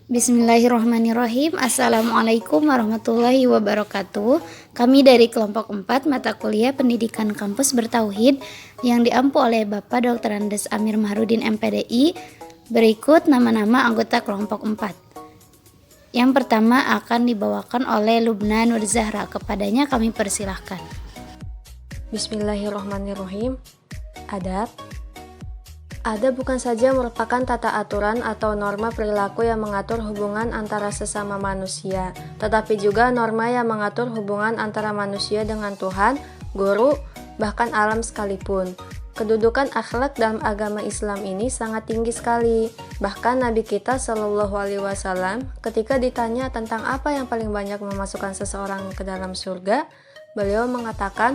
Bismillahirrahmanirrahim. Assalamualaikum warahmatullahi wabarakatuh. Kami dari kelompok 4 mata kuliah Pendidikan Kampus Bertauhid yang diampu oleh Bapak Dr. Andes Amir Mahrudin MPDI. Berikut nama-nama anggota kelompok 4. Yang pertama akan dibawakan oleh Lubna Nur Zahra. Kepadanya kami persilahkan. Bismillahirrahmanirrahim. Adab. Adab bukan saja merupakan tata aturan atau norma perilaku yang mengatur hubungan antara sesama manusia, tetapi juga norma yang mengatur hubungan antara manusia dengan Tuhan, guru, bahkan alam sekalipun. Kedudukan akhlak dalam agama Islam ini sangat tinggi sekali. Bahkan Nabi kita Shallallahu Alaihi Wasallam ketika ditanya tentang apa yang paling banyak memasukkan seseorang ke dalam surga, beliau mengatakan,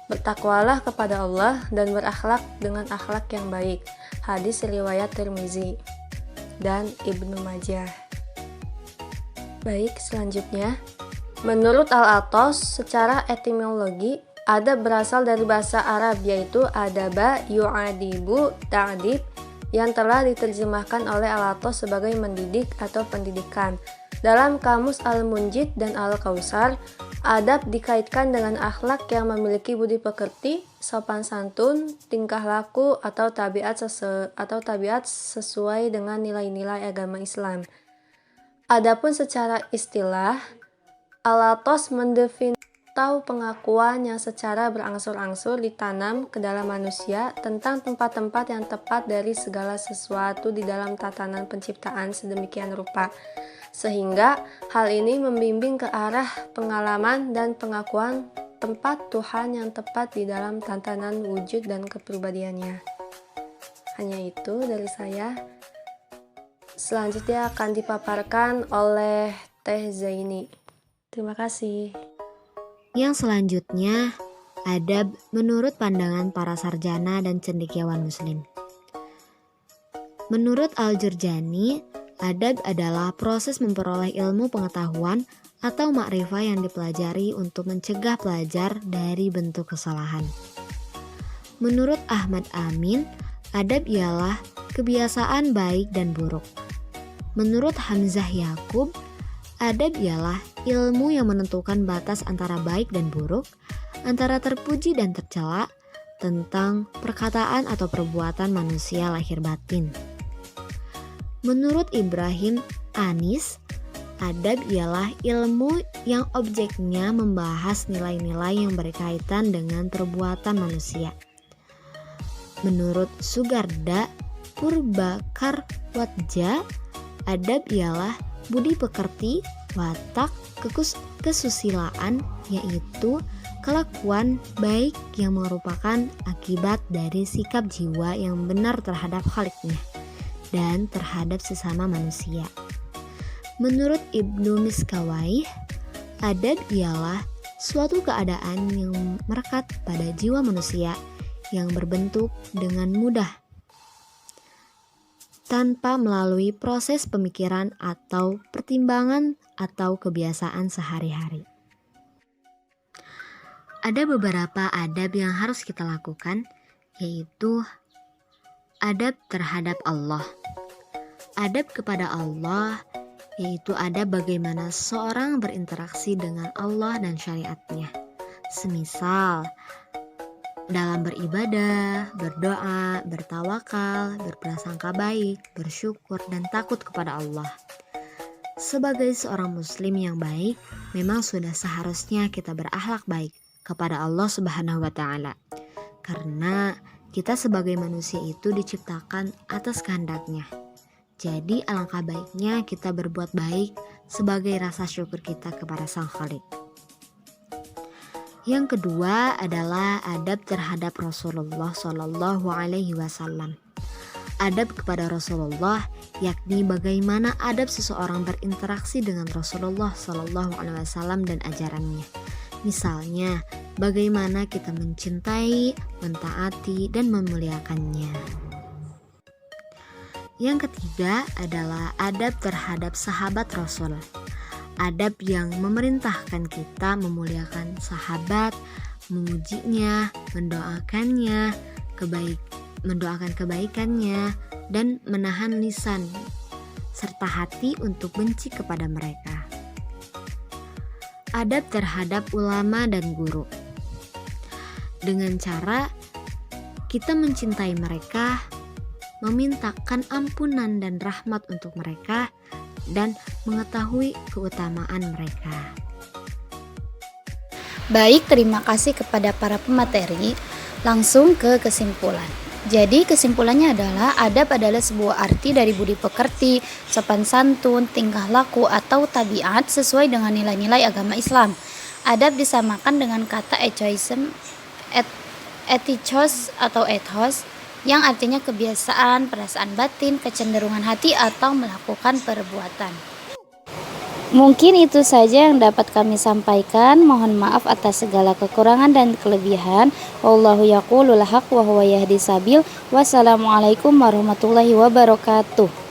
bertakwalah kepada Allah dan berakhlak dengan akhlak yang baik. Hadis riwayat Tirmizi dan Ibnu Majah. Baik, selanjutnya. Menurut Al-Athos, secara etimologi, adab berasal dari bahasa Arab yaitu adaba yu'adibu ta'dib yang telah diterjemahkan oleh Al-Athos sebagai mendidik atau pendidikan. Dalam kamus Al-Munjid dan Al-Kausar, adab dikaitkan dengan akhlak yang memiliki budi pekerti, sopan santun, tingkah laku atau tabiat sesuai dengan nilai-nilai agama Islam. Adapun secara istilah, Al-Athos mendefinisikan pengakuan yang secara berangsur-angsur ditanam ke dalam manusia tentang tempat-tempat yang tepat dari segala sesuatu di dalam tatanan penciptaan sedemikian rupa, sehingga hal ini membimbing ke arah pengalaman dan pengakuan tempat Tuhan yang tepat di dalam tatanan wujud dan kepribadiannya. Hanya itu dari saya. Selanjutnya akan dipaparkan oleh Teh Zaini. Terima kasih. Yang selanjutnya, adab menurut pandangan para sarjana dan cendekiawan muslim. Menurut Al-Jurjani, adab adalah proses memperoleh ilmu pengetahuan atau makrifah yang dipelajari untuk mencegah pelajar dari bentuk kesalahan. Menurut Ahmad Amin, adab ialah kebiasaan baik dan buruk. Menurut Hamzah Yakub, adab ialah ilmu yang menentukan batas antara baik dan buruk, antara terpuji dan tercela, tentang perkataan atau perbuatan manusia lahir batin. Menurut Ibrahim Anis, adab ialah ilmu yang objeknya membahas nilai-nilai yang berkaitan dengan perbuatan manusia. Menurut Sugarda Purbakarwatja, adab ialah budi pekerti, watak, kesusilaan, yaitu kelakuan baik yang merupakan akibat dari sikap jiwa yang benar terhadap khaliknya dan terhadap sesama manusia. Menurut Ibnu Miskawayh, adab ialah suatu keadaan yang merekat pada jiwa manusia yang berbentuk dengan mudah tanpa melalui proses pemikiran atau pertimbangan atau kebiasaan sehari-hari. Ada beberapa adab yang harus kita lakukan, yaitu adab terhadap Allah. Adab kepada Allah yaitu adab bagaimana seorang berinteraksi dengan Allah dan syariatnya. Semisal dalam beribadah, berdoa, bertawakal, berprasangka baik, bersyukur, dan takut kepada Allah. Sebagai seorang muslim yang baik, memang sudah seharusnya kita berakhlak baik kepada Allah Subhanahu wa Ta'ala. Karena kita sebagai manusia itu diciptakan atas kehendaknya. Jadi alangkah baiknya kita berbuat baik sebagai rasa syukur kita kepada Sang Khalik. Yang kedua adalah adab terhadap Rasulullah Shallallahu Alaihi Wasallam. Adab kepada Rasulullah yakni bagaimana adab seseorang berinteraksi dengan Rasulullah Shallallahu Alaihi Wasallam dan ajarannya. Misalnya, bagaimana kita mencintai, mentaati, dan memuliakannya. Yang ketiga adalah adab terhadap sahabat Rasul. Adab yang memerintahkan kita memuliakan sahabat, memujinya, mendoakan kebaikannya, dan menahan lisan serta hati untuk benci kepada mereka. Adab terhadap ulama dan guru. Dengan cara kita mencintai mereka, memintakan ampunan dan rahmat untuk mereka, dan mengetahui keutamaan mereka. Baik, terima kasih kepada para pemateri. Langsung ke kesimpulan. Jadi kesimpulannya adalah adab adalah sebuah arti dari budi pekerti, sopan santun, tingkah laku atau tabiat sesuai dengan nilai-nilai agama Islam. Adab disamakan dengan kata ethos atau ethos yang artinya kebiasaan, perasaan batin, kecenderungan hati atau melakukan perbuatan. Mungkin itu saja yang dapat kami sampaikan. Mohon maaf atas segala kekurangan dan kelebihan. Wallahu yaqulul haq wa huwa yahdis sabil. Wassalamualaikum warahmatullahi wabarakatuh.